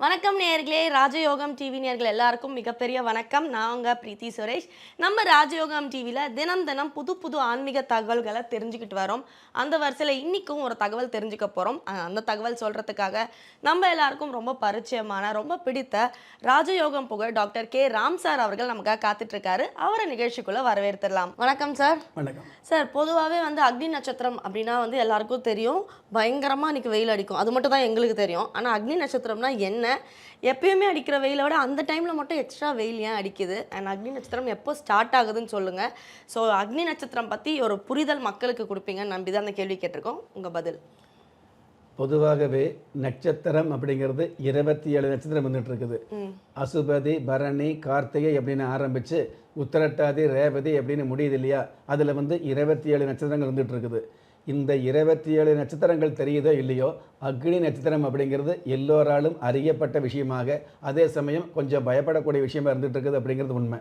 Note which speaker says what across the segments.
Speaker 1: வணக்கம் நேயர்களே, ராஜயோகம் டிவி நேயர்கள் எல்லாருக்கும் மிகப்பெரிய வணக்கம். நான் உங்க பிரீத்தி சுரேஷ். நம்ம ராஜயோகம் டிவியில் தினம் தினம் புது புது ஆன்மீக தகவல்களை தெரிஞ்சுக்கிட்டு வரோம். அந்த வரிசையில் இன்னைக்கும் ஒரு தகவல் தெரிஞ்சுக்க போகிறோம். அந்த தகவல் சொல்கிறதுக்காக நம்ம எல்லாருக்கும் ரொம்ப பரிச்சயமான, ரொம்ப பிடித்த ராஜயோகம் புகழ் டாக்டர் கே ராம் சார் அவர்கள் நமக்காக காத்துட்ருக்காரு. அவரை நிகழ்ச்சிக்குள்ளே வரவேற்றுடலாம். வணக்கம் சார்.
Speaker 2: வணக்கம்
Speaker 1: சார். பொதுவாகவே அக்னி நட்சத்திரம் அப்படின்னா எல்லாருக்கும் தெரியும், பயங்கரமாக இன்னைக்கு வெயில் அடிக்கும். அது மட்டும் தான் எங்களுக்கு தெரியும். ஆனால் அக்னி நட்சத்திரம்னா என்ன, எப்பயுமே அடிக்கிற வெயிலை விட அந்த டைமில் மட்டும் எக்ஸ்ட்ரா வெயில் ஏன் அடிக்குது, அண்ட் அக்னி நட்சத்திரம் எப்போ ஸ்டார்ட் ஆகுதுன்னு சொல்லுங்கள். ஸோ அக்னி நட்சத்திரம் பற்றி ஒரு புரிதல் மக்களுக்கு கொடுப்பீங்கன்னு நம்பி தான் அந்த கேள்வி கேட்டிருக்கோம். உங்கள் பதில்.
Speaker 2: பொதுவாகவே நட்சத்திரம் அப்படிங்கிறது 27 நட்சத்திரம் வந்துட்டு இருக்குது. அசுபதி, பரணி, கார்த்திகை அப்படின்னு ஆரம்பித்து உத்திரட்டாதி, ரேவதி அப்படின்னு முடியுது இல்லையா? அதில் 27 நட்சத்திரங்கள் வந்துட்டு இருக்குது. இந்த 27 நட்சத்திரங்கள் தெரியுதோ இல்லையோ, அக்னி நட்சத்திரம் அப்படிங்கிறது எல்லோராலும் அறியப்பட்ட விஷயமாக, அதே சமயம் கொஞ்சம் பயப்படக்கூடிய விஷயமா இருந்துகிட்டு இருக்குது அப்படிங்கிறது உண்மை.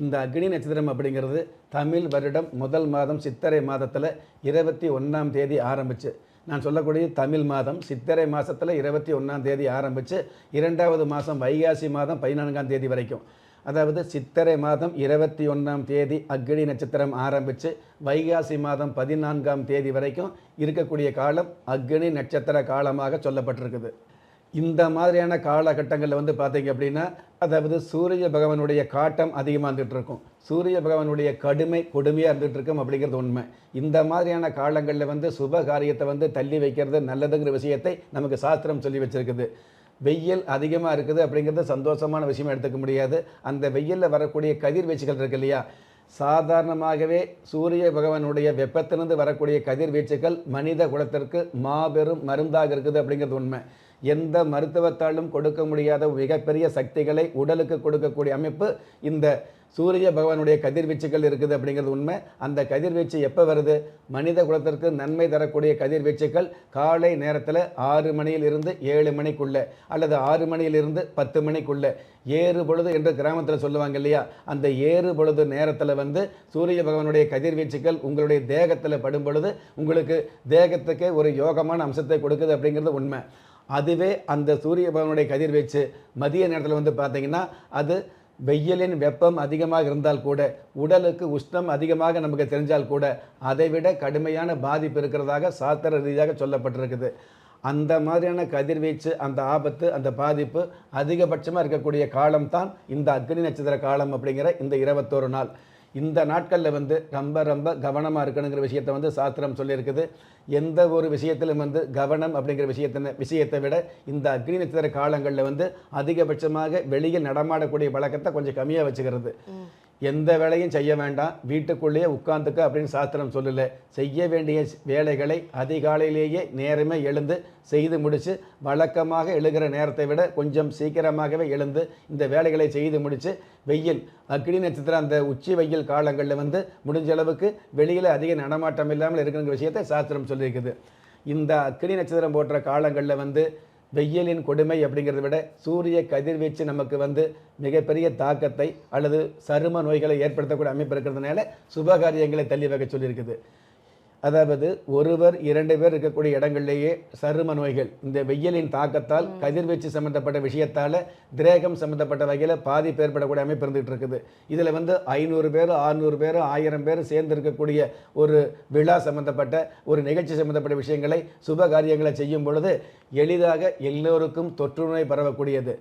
Speaker 2: இந்த அக்னி நட்சத்திரம் அப்படிங்கிறது தமிழ் வருடம் முதல் மாதம் சித்திரை மாதத்தில் 21ஆம் தேதி ஆரம்பித்து, நான் சொல்லக்கூடிய தமிழ் மாதம் சித்திரை மாதத்தில் 21ஆம் தேதி ஆரம்பித்து 2வது மாதம் வைகாசி மாதம் 14ஆம் தேதி வரைக்கும், அதாவது சித்திரை மாதம் 21ஆம் தேதி அக்னி நட்சத்திரம் ஆரம்பித்து வைகாசி மாதம் 14ஆம் தேதி வரைக்கும் இருக்கக்கூடிய காலம் அக்னி நட்சத்திர காலமாக சொல்லப்பட்டிருக்குது. இந்த மாதிரியான காலகட்டங்களில் பார்த்தீங்க அப்படின்னா, அதாவது சூரிய பகவானுடைய காட்டம் அதிகமாக இருந்துகிட்டு இருக்கும், சூரிய பகவானுடைய கொடுமையாக இருந்துகிட்டு இருக்கும் அப்படிங்கிறது உண்மை. இந்த மாதிரியான காலங்களில் சுப காரியத்தை தள்ளி வைக்கிறது நல்லதுங்கிற விஷயத்தை நமக்கு சாஸ்திரம் சொல்லி வச்சுருக்குது. வெயில் அதிகமாக இருக்குது அப்படிங்கிறது சந்தோஷமான விஷயம் எடுத்துக்க முடியாது. அந்த வெயிலில் வரக்கூடிய கதிர்வீச்சுகள் இருக்கு இல்லையா, சாதாரணமாகவே சூரிய பகவானுடைய வெப்பத்திலிருந்து வரக்கூடிய கதிர்வீச்சுகள் மனித குலத்திற்கு மாபெரும் மருந்தாக இருக்குது அப்படிங்கிறது உண்மை. எந்த மருத்துவத்தாலும் கொடுக்க முடியாத மிகப்பெரிய சக்திகளை உடலுக்கு கொடுக்கக்கூடிய அமைப்பு இந்த சூரிய பகவானுடைய கதிர்வீச்சுகள் இருக்குது அப்படிங்கிறது உண்மை. அந்த கதிர்வீச்சு எப்போ வருது? மனித குலத்திற்கு நன்மை தரக்கூடிய கதிர்வீச்சுகள் காலை நேரத்தில் 6 மணியிலிருந்து 7 மணிக்குள்ளே, அல்லது 6 மணியிலிருந்து 10 மணிக்குள்ளே ஏறு பொழுது என்று கிராமத்தில் சொல்லுவாங்க இல்லையா, அந்த ஏறு பொழுது நேரத்தில் சூரிய பகவானுடைய கதிர்வீச்சுகள் உங்களுடைய தேகத்தில் படும் பொழுது உங்களுக்கு தேகத்துக்கே ஒரு யோகமான அம்சத்தை கொடுக்குது அப்படிங்கிறது உண்மை. அதுவே அந்த சூரிய பகவானுடைய கதிர்வீச்சு மதிய நேரத்தில் பார்த்தீங்கன்னா, அது வெயிலின் வெப்பம் அதிகமாக இருந்தால் கூட, உடலுக்கு உஷ்ணம் அதிகமாக நமக்கு தெரிஞ்சால் கூட, அதைவிட கடுமையான பாதிப்பு இருக்கிறதாக சாஸ்திர ரீதியாக சொல்லப்பட்டிருக்குது. அந்த மாதிரியான கதிர்வீச்சு, அந்த ஆபத்து, அந்த பாதிப்பு அதிகபட்சமாக இருக்கக்கூடிய காலம்தான் இந்த அக்னி நட்சத்திர காலம் அப்படிங்கிற இந்த 21 நாள். இந்த நாட்களில் ரொம்ப ரொம்ப கவனமாக இருக்கணுங்கிற விஷயத்தை சாஸ்திரம் சொல்லியிருக்குது. எந்த ஒரு விஷயத்திலும் கவனம் அப்படிங்கிற விஷயத்தை விட இந்த அக்னி நட்சத்திர காலங்களில் அதிகபட்சமாக வெளியில் நடமாடக்கூடிய பழக்கத்தை கொஞ்சம் கம்மியாக வச்சுக்கிறது. எந்த வேலையும் செய்ய வேண்டாம், வீட்டுக்குள்ளேயே உட்கார்ந்துக்க அப்படின்னு சாஸ்திரம் சொல்லலை. செய்ய வேண்டிய வேலைகளை அதிகாலையிலேயே நேரமே எழுந்து செய்து முடித்து, வழக்கமாக எழுகிற நேரத்தை விட கொஞ்சம் சீக்கிரமாகவே எழுந்து இந்த வேலைகளை செய்து முடித்து, வெயில் அக்னி நட்சத்திரம் அந்த உச்சி வெயில் காலங்களில் முடிஞ்ச அளவுக்கு வெளியில் அதிக நடமாட்டம் இல்லாமல் இருக்கிற விஷயத்தை சாஸ்திரம் சொல்லியிருக்குது. இந்த அக்னி நட்சத்திரம் போன்ற காலங்களில் வெயிலின் கொடுமை அப்படிங்கிறத விட சூரிய கதிர்வீச்சு நமக்கு மிகப்பெரிய தாக்கத்தை அல்லது சரும நோய்களை ஏற்படுத்தக்கூடிய அமைப்பு இருக்கிறதுனால சுபகாரியங்களை தள்ளி வைக்க சொல்லியிருக்குது. அதாவது ஒருவர் 2 பேர் இருக்கக்கூடிய இடங்கள்லேயே சரும நோய்கள் இந்த வெயிலின் தாக்கத்தால் கதிர்வீச்சு சம்மந்தப்பட்ட விஷயத்தால் திரேகம் சம்மந்தப்பட்ட வகையில் பாதிப்பு ஏற்படக்கூடிய அமைப்பு இருந்துகிட்டு இருக்குது. இதில் 500 பேர் 600 பேர் 1000 பேர் சேர்ந்து இருக்கக்கூடிய ஒரு விழா சம்மந்தப்பட்ட ஒரு நிகழ்ச்சி சம்மந்தப்பட்ட விஷயங்களை சுப காரியங்களை செய்யும் பொழுது எளிதாக எல்லோருக்கும் தொற்று நோய் பரவக்கூடியது.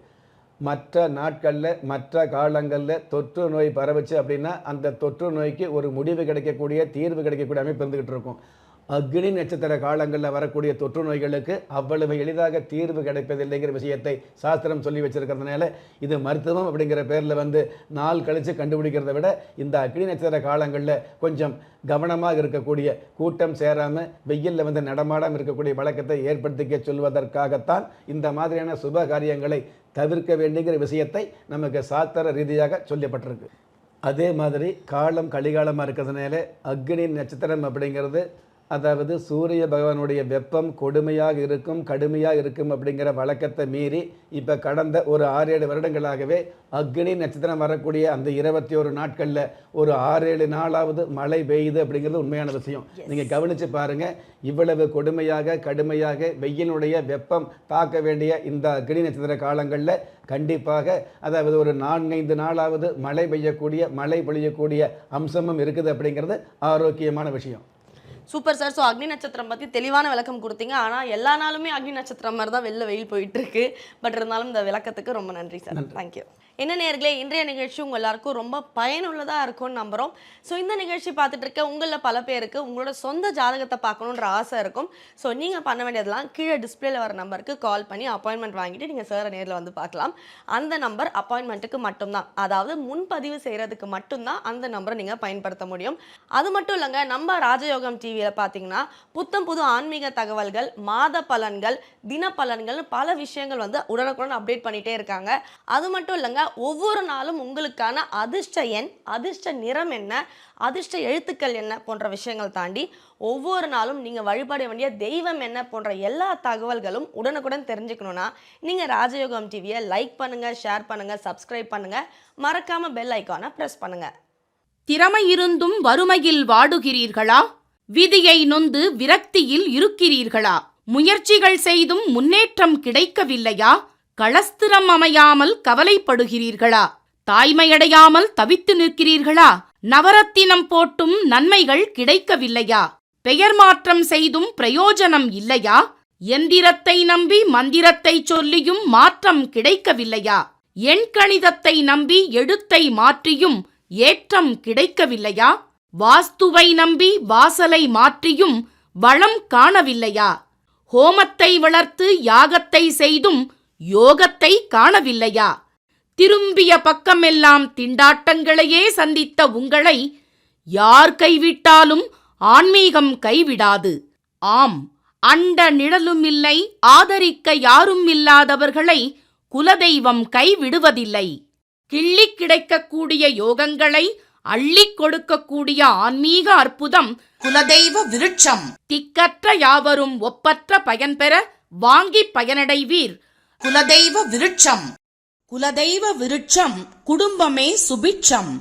Speaker 2: மற்ற நாட்களில் மற்ற காலங்களில் தொற்று நோய் பரவுச்சு அப்படின்னா அந்த தொற்று நோய்க்கு ஒரு முடிவு கிடைக்கக்கூடிய, தீர்வு கிடைக்கக்கூடிய அமைப்பு இருந்துகிட்டு இருக்கும். அக்னி நட்சத்திர காலங்களில் வரக்கூடிய தொற்று நோய்களுக்கு அவ்வளவு எளிதாக தீர்வு கிடைப்பதில்லைங்கிற விஷயத்தை சாஸ்திரம் சொல்லி வச்சிருக்கிறதுனால இது மருத்துவம் அப்படிங்கிற பேரில் நாள் கழித்து கண்டுபிடிக்கிறத விட இந்த அக்னி நட்சத்திர காலங்களில் கொஞ்சம் கவனமாக இருக்கக்கூடிய, கூட்டம் சேராமல் வெயிலில் நடமாடாமல் இருக்கக்கூடிய வழக்கத்தை ஏற்படுத்திக்க சொல்வதற்காகத்தான் இந்த மாதிரியான சுப காரியங்களை தவிர்க்க வேண்டிங்கிற விஷயத்தை நமக்கு சாஸ்திர ரீதியாக சொல்லப்பட்டிருக்கு. அதே மாதிரி காலம் கலிகாலமாக இருக்கிறதுனால அக்னி நட்சத்திரம் அப்படிங்கிறது அதாவது சூரிய பகவானுடைய வெப்பம் கொடுமையாக இருக்கும், கடுமையாக இருக்கும் அப்படிங்கிற வழக்கத்தை மீறி இப்போ கடந்த ஒரு 6-7 வருடங்களாகவே அக்னி நட்சத்திரம் வரக்கூடிய அந்த 21 நாட்களில் ஒரு 6-7 நாளாவது மழை பெய்யுது அப்படிங்கிறது உண்மையான விஷயம். நீங்கள் கவனித்து பாருங்கள், இவ்வளவு கொடுமையாக கடுமையாக வெயிலுடைய வெப்பம் தாக்க வேண்டிய இந்த அக்னி நட்சத்திர காலங்களில் கண்டிப்பாக அதாவது ஒரு 4-5 நாளாவது மழை பெய்யக்கூடிய மழை பொழியக்கூடிய அம்சமும் இருக்குது அப்படிங்கிறது ஆரோக்கியமான விஷயம்.
Speaker 1: Super sir. ஸோ அக்னி நட்சத்திரம் பற்றி தெளிவான விளக்கம் கொடுத்தீங்க. ஆனால் எல்லா நாளுமே அக்னி நட்சத்திரம் மாதிரி தான் வெளில வெயில் போயிட்டு இருக்கு. பட் இருந்தாலும் இந்த விளக்கத்துக்கு ரொம்ப நன்றி சார். தேங்க்யூ. என்ன நேயர்களே, இன்றைய நிகழ்ச்சி உங்கள் எல்லாருக்கும் ரொம்ப பயனுள்ளதாக இருக்கும்னு நம்புகிறோம். ஸோ இந்த நிகழ்ச்சி பார்த்துட்டு இருக்க உங்களில் பல பேருக்கு உங்களோட சொந்த ஜாதகத்தை பார்க்கணுன்ற ஆசை இருக்கும். ஸோ நீங்கள் பண்ண வேண்டியதெல்லாம் கீழே டிஸ்பிளேல வர நம்பருக்கு கால் பண்ணி அப்பாயின்மெண்ட் வாங்கிட்டு நீங்கள் சாரை நேரில் வந்து பார்க்கலாம். அந்த நம்பர் அப்பாயின்மெண்ட்டுக்கு மட்டும்தான், அதாவது முன்பதிவு செய்கிறதுக்கு மட்டும்தான் அந்த நம்பரை நீங்கள் பயன்படுத்த முடியும். அது மட்டும் இல்லைங்க, நம்ம ராஜயோகம் டிவியில் பார்த்தீங்கன்னா புத்தம் புது ஆன்மீக தகவல்கள், மாத பலன்கள், தின பலன்கள், பல விஷயங்கள் வந்து உடனுக்குடன் அப்டேட் பண்ணிகிட்டே இருக்காங்க. அது மட்டும் இல்லைங்க, ஒவ்வொரு நாளும் உங்களுக்கான அதிர்ஷ்ட எண், அதிர்ஷ்ட நிறம் என்ன, அதிர்ஷ்ட எழுத்துக்கள் என்ன போன்ற விஷயங்கள் தாண்டி ஒவ்வொரு நாளும் நீங்கள் வழிபட வேண்டிய தெய்வம் என்ன போன்ற எல்லா தகவல்களும் உடனுக்குடன் தெரிஞ்சுக்கணுன்னா நீங்கள் ராஜயோகம் டிவியை லைக் பண்ணுங்கள், ஷேர் பண்ணுங்கள், சப்ஸ்கிரைப் பண்ணுங்கள், மறக்காமல் பெல் ஐக்கானை ப்ரெஸ் பண்ணுங்கள்.
Speaker 3: திறமை இருந்தும் வறுமையில் வாடுகிறீர்களா? விதியை நொந்து விரக்தியில் இருக்கிறீர்களா? முயற்சிகள் செய்தும் முன்னேற்றம் கிடைக்கவில்லையா? களஸ்திரம் அமையாமல் கவலைப்படுகிறீர்களா? தாய்மையடையாமல் தவித்து நிற்கிறீர்களா? நவரத்தினம் போட்டும் நன்மைகள் கிடைக்கவில்லையா? பெயர் மாற்றம் செய்தும் பிரயோஜனம் இல்லையா? எந்திரத்தை நம்பி மந்திரத்தை சொல்லியும் மாற்றம் கிடைக்கவில்லையா? எண்கணிதத்தை நம்பி எழுத்தை மாற்றியும் ஏற்றம் கிடைக்கவில்லையா? வாஸ்துவை நம்பி வாசலை மாற்றியும் வளம் காணவில்லையா? ஹோமத்தை வளர்த்து யாகத்தை செய்தும் யோகத்தை காணவில்லையா? திரும்பிய பக்கமெல்லாம் திண்டாட்டங்களையே சந்தித்த உங்களை யார் கைவிட்டாலும் ஆன்மீகம் கைவிடாது. ஆம், அண்ட நிழலும் இல்லை, ஆதரிக்க யாரும் இல்லாதவர்களை குலதெய்வம் கைவிடுவதில்லை. கிள்ளி கிடைக்கக்கூடிய யோகங்களை அள்ளிக் கொடுக்கக்கூடிய ஆன்மீக அற்புதம் குலதெய்வ விருட்சம். திக்கற்ற யாவரும் ஒப்பற்ற பயன்பெற வாங்கி பயனடைவீர். குலதெய்வ விருட்சம். குலதெய்வ விருட்சம், குடும்பமே சுபிட்சம்.